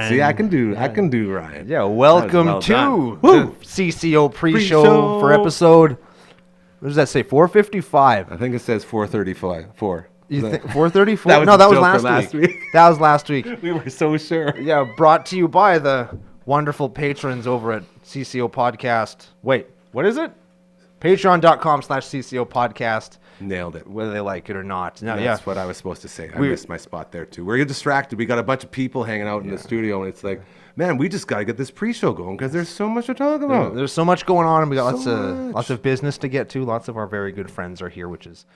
See, I can do Ryan. Yeah, welcome well to done. the CCO Pre-Show for episode. What does that say? 455. I think it says 435. You think 434? That was No, a that was joke for last last week. week. That was last week. We were so sure. Yeah, brought to you by the wonderful patrons over at CCO Podcast. Wait, what is it? Patreon.com/CCO Podcast. Nailed it. Whether they like it or not. No, That's what I was supposed to say. I missed my spot there too. We're distracted. We got a bunch of people hanging out in the studio, and it's like, man, we just got to get this pre-show going because there's so much to talk about. There's so much going on, and we got So lots of business to get to. Lots of our very good friends are here, which is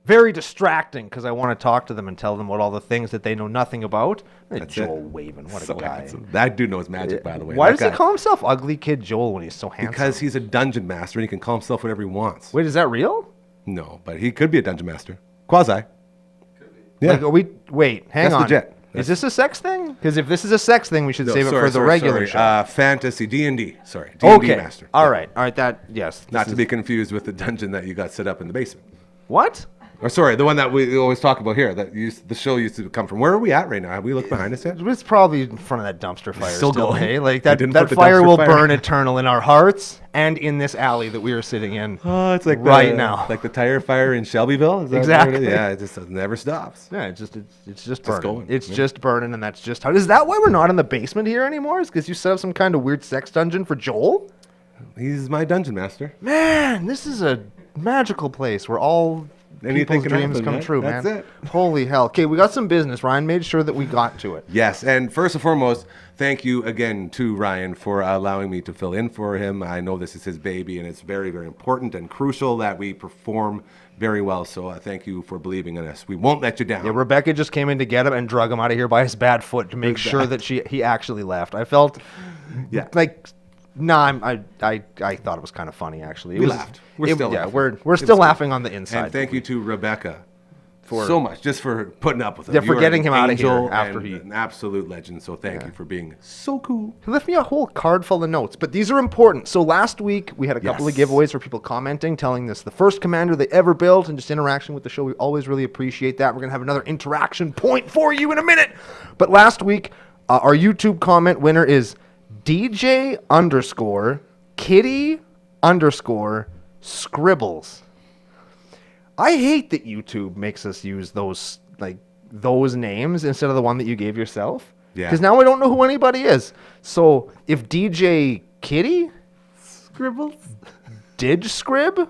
very distracting because I want to talk to them and tell them about all the things that they know nothing about. Joel Wavin, what a guy. Handsome. That dude knows magic, by the way. Why That does he guy- call himself Ugly Kid Joel when he's so handsome? Because he's a dungeon master and he can call himself whatever he wants. Wait, is that real? No, but he could be a dungeon master. Quasi. Yeah. Like, hang That's on. legit. Is this a sex thing? Because if this is a sex thing, we should save it for the regular show. Fantasy, D&D. Sorry, D&D master. All right. Yes. Not to be confused with the dungeon that you got set up in the basement. What? Or sorry, the one that we always talk about here. The show used to come from. Where are we at right now? Have we looked behind us yet? It's probably in front of that dumpster fire. Still going? Hey? Like I that didn't that put the fire dumpster will fire. burn eternal in our hearts and in this alley that we are sitting in. Oh, it's like right now. like the tire fire in Shelbyville. Is that Exactly. what it is? Yeah, it just never stops. Yeah, it's just burning. going. It's just burning, and that's just how. Is that why we're not in the basement here anymore? Is because you set up some kind of weird sex dungeon for Joel? He's my dungeon master. Man, this is a magical place where all Anything people's can dreams happen, come man. true, That's man. it. Holy hell. Okay, we got some business. Ryan made sure that we got to it. Yes, and first and foremost, thank you again to Ryan for allowing me to fill in for him. I know this is his baby, and it's very, very important and crucial that we perform very well. So thank you for believing in us. We won't let you down. Yeah, Rebecca just came in to get him and drug him out of here by his bad foot to make sure that he actually left. I felt like... I thought it was kind of funny, actually. We laughed. We're still laughing. We're still laughing on the inside. And thank you to Rebecca for so much, just for putting up with us. Yeah, for You are getting an him out of here angel after and an absolute legend. So thank you for being so cool. He left me a whole card full of notes, but these are important. So last week, we had a couple of Yes. giveaways for people commenting, telling us the first commander they ever built, and just interaction with the show. We always really appreciate that. We're going to have another interaction point for you in a minute. But last week, our YouTube comment winner is DJ_Kitty_Scribbles. I hate that YouTube makes us use those names instead of the one that you gave yourself. Yeah. Because now I don't know who anybody is. So if DJ Kitty Scribbles? did scrib,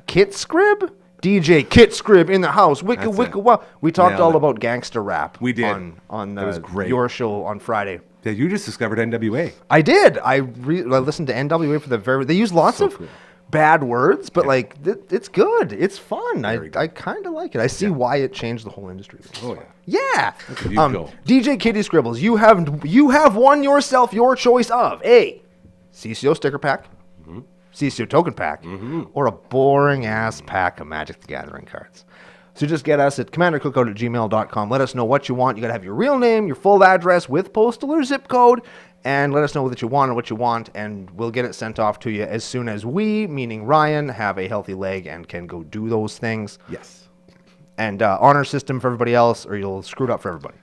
Kit scrib, DJ Kit scrib in the house, wicka That's wicka it. wow. We talked Nailed all it. about gangster rap. We did. on That was great. your show on Friday. Yeah, you just discovered NWA. I did. I listened to NWA for the They use lots of cool. bad words, but it's good. It's fun. I good. kind of like it. I see why it changed the whole industry. Oh, yeah. Yeah. you go. DJ Kitty Scribbles, you have won yourself your choice of a CCO sticker pack, CCO token pack, or a boring ass pack of Magic the Gathering cards. So just get us at commandercookout@gmail.com. Let us know what you want. You got to have your real name, your full address with postal or zip code, and let us know that you want and what you want, and we'll get it sent off to you as soon as we, meaning Ryan, have a healthy leg and can go do those things. Yes. And honor system for everybody else, or you'll screw it up for everybody.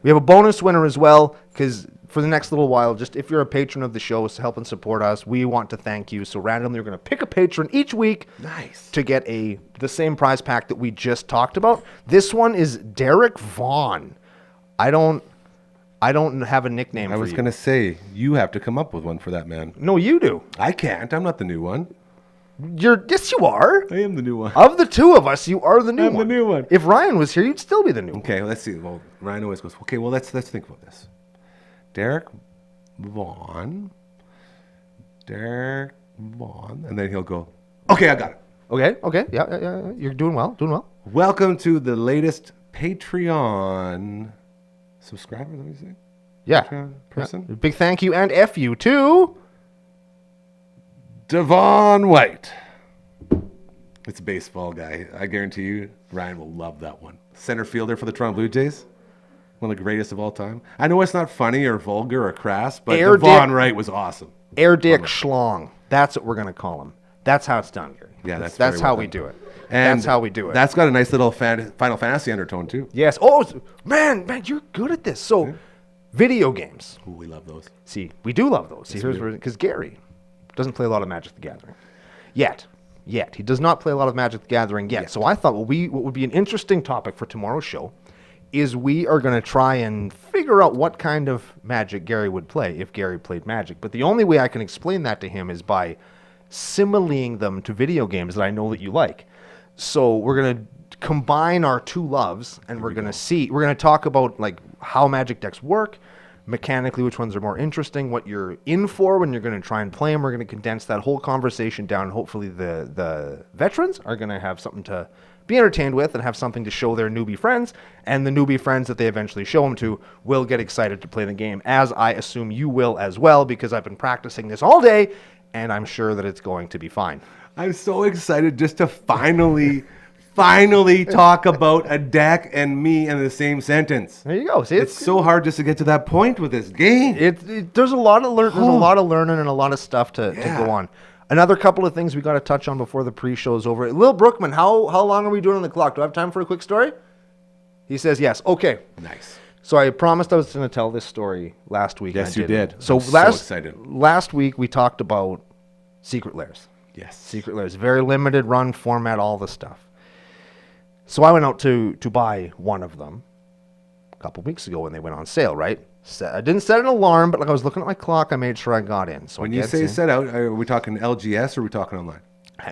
We have a bonus winner as well, because for the next little while, just if you're a patron of the show, to help and support us, we want to thank you. So randomly, we're going to pick a patron each week to get the same prize pack that we just talked about. This one is Derek Vaughn. I don't have a nickname for you. I was going to say, you have to come up with one for that man. No, you do. I can't. I'm not the new one. Yes, you are. I am the new one. Of the two of us, you are the new I'm one. the new one. If Ryan was here, you'd still be the new one. Okay, let's see. Well, Ryan always goes, okay, well, let's think about this. Derek Vaughn. And then he'll go, okay, I got it. Okay. Yeah. You're doing well. Welcome to the latest Patreon subscriber, let me see. Yeah. person. Yeah. Big thank you and F you to Devon White. It's a baseball guy. I guarantee you, Ryan will love that one. Center fielder for the Toronto Blue Jays. One of the greatest of all time. I know it's not funny or vulgar or crass, but Devon Wright was awesome. Air Dick Schlong. That's what we're going to call him. That's how it's done, Gary. Yeah, that's how we do it. And that's how we do it. That's got a nice little Final Fantasy undertone, too. Yes. Oh, man, you're good at this. So, video games. Ooh, we love those. See, we do love those. See, here's because Gary doesn't play a lot of Magic the Gathering. Yet. He does not play a lot of Magic the Gathering yet. So I thought what would be an interesting topic for tomorrow's show is we are going to try and figure out what kind of Magic Gary would play if Gary played Magic. But the only way I can explain that to him is by simileing them to video games that I know that you like. So we're going to combine our two loves, and we're going to talk about like how Magic decks work, mechanically which ones are more interesting, what you're in for when you're going to try and play them. We're going to condense that whole conversation down. Hopefully the veterans are going to have something to be entertained with and have something to show their newbie friends, and the newbie friends that they eventually show them to will get excited to play the game, as I assume you will as well, because I've been practicing this all day, and I'm sure that it's going to be fine. I'm so excited just to finally talk about a deck and me in the same sentence. There you go. See, it's so hard just to get to that point with this game. There's a lot of learning and a lot of stuff to go on. Another couple of things we got to touch on before the pre-show is over. Lil Brookman, how long are we doing on the clock? Do I have time for a quick story? He says yes. Okay. Nice. So I promised I was going to tell this story last week. Yes, you did. So excited. Last week we talked about Secret Lairs. Yes. Secret Lairs. Very limited run format, all the stuff. So I went out to buy one of them a couple weeks ago when they went on sale, right? I didn't set an alarm, but like I was looking at my clock, I made sure I got in. So when you say set out, are we talking LGS or are we talking online?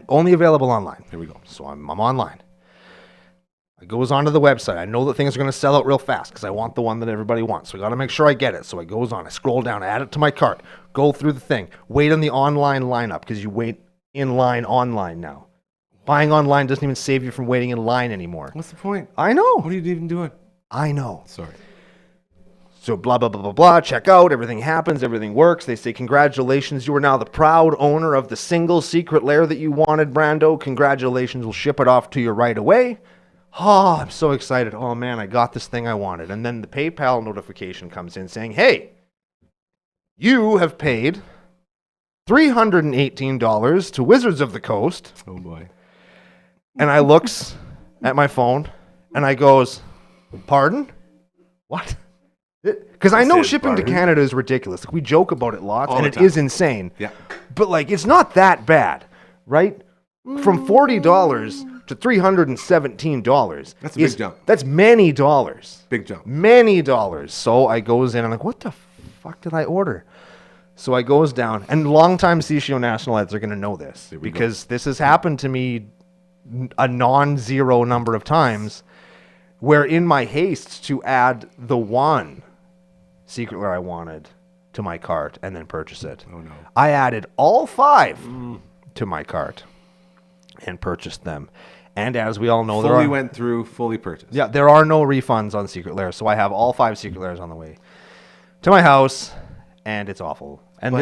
Only available online. Here we go. So I'm online. I goes onto the website. I know that things are going to sell out real fast because I want the one that everybody wants. So I got to make sure I get it. So I goes on. I scroll down, I add it to my cart, go through the thing, wait on the online lineup because you wait in line online now. Buying online doesn't even save you from waiting in line anymore. What's the point? I know. What are you even doing? I know. Sorry. So blah, blah, blah, blah, blah. Check out. Everything happens. Everything works. They say, congratulations. You are now the proud owner of the single secret lair that you wanted, Brando. Congratulations. We'll ship it off to you right away. Oh, I'm so excited. Oh, man, I got this thing I wanted. And then the PayPal notification comes in saying, hey, you have paid $318 to Wizards of the Coast. Oh, boy. And I looks at my phone and I goes, pardon? What? Because I know shipping to Canada is ridiculous. Like, we joke about it lots, and it is insane. Yeah. But, like, it's not that bad, right? From $40 to $317. That's a big jump. That's many dollars. Big jump. Many dollars. So I goes in, and I'm like, what the fuck did I order? So I goes down, and longtime CCO Nationalites are going to know this, because this has happened to me a non-zero number of times, where in my haste to add the one secret lair I wanted to my cart and then purchase it, I added all 5 to my cart and purchased them. And as we all know, fully purchased. Yeah, there are no refunds on secret lairs, so I have all 5 secret lairs on the way to my house, and it's awful. And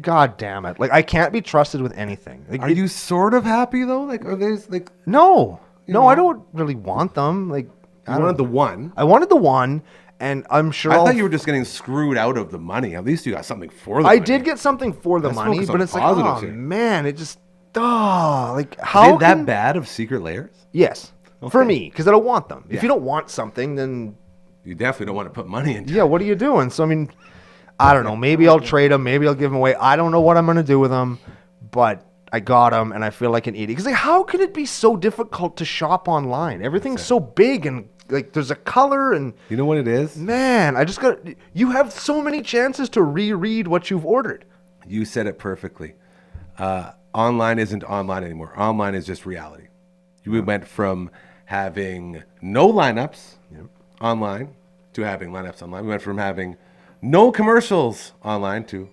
God damn it! Like, I can't be trusted with anything. Like, are you sort of happy though? Like, are they like? No, I don't really want them. Like, I wanted the one. I wanted the one, and I'm sure. I thought you were just getting screwed out of the money. At least you got something for the money. I did get something for the money, but it's like, oh man, it just, like how is it that bad of secret lairs? Yes, for me, because I don't want them. If you don't want something, then you definitely don't want to put money into. Yeah, what are you doing? So I mean, I don't know. Maybe I'll trade them. Maybe I'll give them away. I don't know what I'm going to do with them, but I got them, and I feel like an idiot. Because like, how can it be so difficult to shop online? Everything's so big, and like there's a color, and you know what it is? Man, I just got. You have so many chances to reread what you've ordered. You said it perfectly. Online isn't online anymore. Online is just reality. We went from having no lineups online to having lineups online. We went from having no commercials online to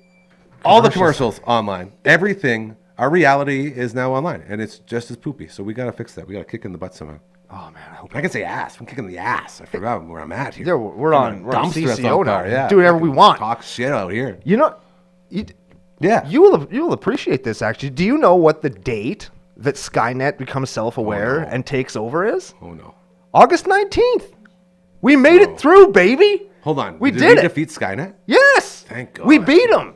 all the commercials online. Everything, our reality is now online, and it's just as poopy. So we got to fix that. We got to kick in the butt somehow. Oh man, I hope. I can say ass. I'm kicking the ass. I forgot where I'm at here. Yeah, we're on Dumpster CCO now. car, yeah. Do whatever we want. Talk shit out here. You know, Yeah. you will appreciate this actually. Do you know what the date that Skynet becomes self-aware and takes over is? Oh no. August 19th. We made it through, baby. Hold on. We did did it. Defeat Skynet? Yes. Thank God. We beat them.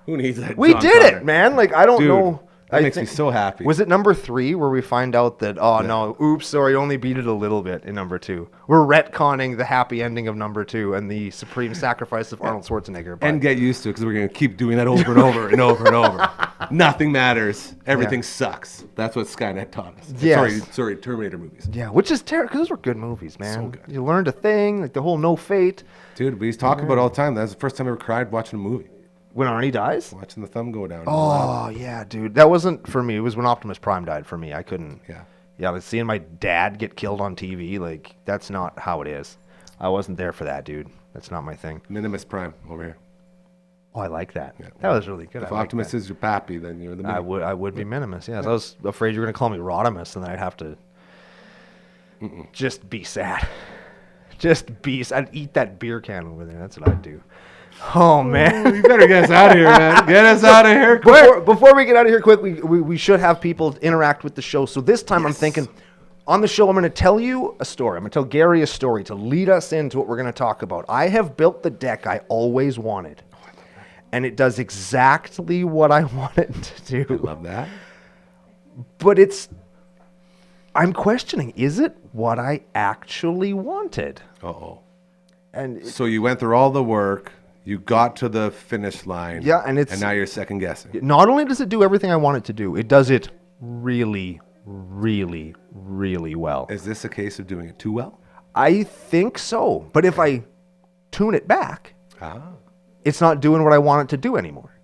Who needs that? We John did Connor? it, man. Like I don't Dude, know. that makes me so happy. Was it number 3 where we find out that no, oops, sorry, only beat it a little bit in number 2. We're retconning the happy ending of number 2 and the supreme sacrifice of Arnold Schwarzenegger. But And get used to it because we're going to keep doing that over and over and over and over. Nothing matters. Everything sucks. That's what Skynet taught us. Yes. Sorry, Terminator movies. yeah, which is terrible because those were good movies, man. So good. You learned a thing, like the whole no fate. Dude, we talk about it all the time. That's the first time I ever cried watching a movie. When Arnie dies? Watching the thumb go down. Oh, yeah, dude. That wasn't for me. It was when Optimus Prime died for me. I couldn't. Yeah. Yeah, like seeing my dad get killed on TV, like, that's not how it is. I wasn't there for that, dude. That's not my thing. Minimus Prime over here. Oh, I like that. That was really good. If Optimus is your pappy, then you're the I Minimus. would be Minimus, yes. I was afraid you were going to call me Rodimus, and then I'd have to just be sad. I'd eat that beer can over there. That's what I'd do. Oh, man. You better get us out of here, man. Get us out of here quick. Before we get out of here quick, we should have people interact with the show. So this time I'm thinking, on the show, I'm going to tell you a story. I'm going to tell Gary a story to lead us into what we're going to talk about. I have built the deck I always wanted. And it does exactly what I want it to do. I love that. But I'm questioning, is it what I actually wanted? Uh-oh. And So you went through all the work. You got to the finish line. Yeah, and now you're second guessing. not only does it do everything I want it to do, it does it really, really, really well. Is this a case of doing it too well? I think so. But if I tune it back, Ah. it's not doing what I want it to do anymore.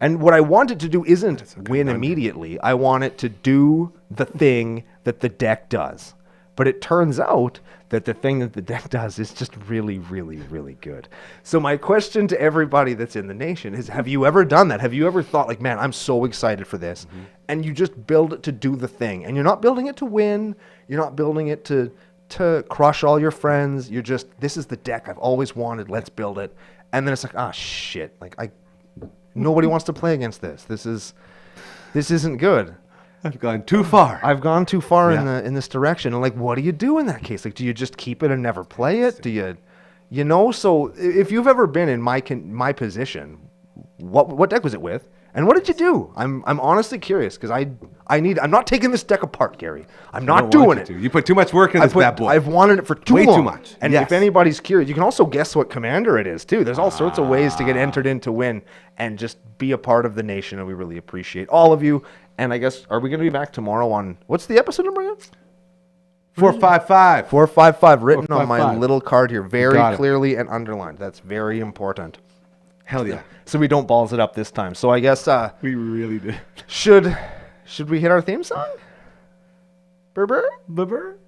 And what I want it to do isn't win conundrum. immediately. I want it to do the thing that the deck does. But it turns out that the thing that the deck does is just really, really, really good. So my question to everybody that's in the nation is, have you ever done that? Have you ever thought like, man, I'm so excited for this. And you just build it to do the thing. And you're not building it to win. You're not building it to crush all your friends. You're just, this is the deck I've always wanted. Let's build it. And then it's like, shit. Like nobody wants to play against this. This isn't good. I've gone too far. I've gone too far Yeah. in this direction. And like, what do you do in that case? Like, do you just keep it and never play it? Do you know? So if you've ever been in my position, what deck was it with? And what did you do? I'm honestly curious because I'm not taking this deck apart, Gary. I'm not doing it. You put too much work in this bad boy. I've wanted it for Way long. too much. And Yes. if anybody's curious, you can also guess what commander it is too. There's all sorts of ways to get entered in to win and just be a part of the nation. And we really appreciate all of you. And I guess, are we going to be back tomorrow on, what's the episode number again? 455. 455 written on my 455. little card here, very Got it. clearly and underlined. That's very important. Hell yeah. So we don't balls it up this time. So I guess We really did. should we hit our theme song? Burr? Bubber?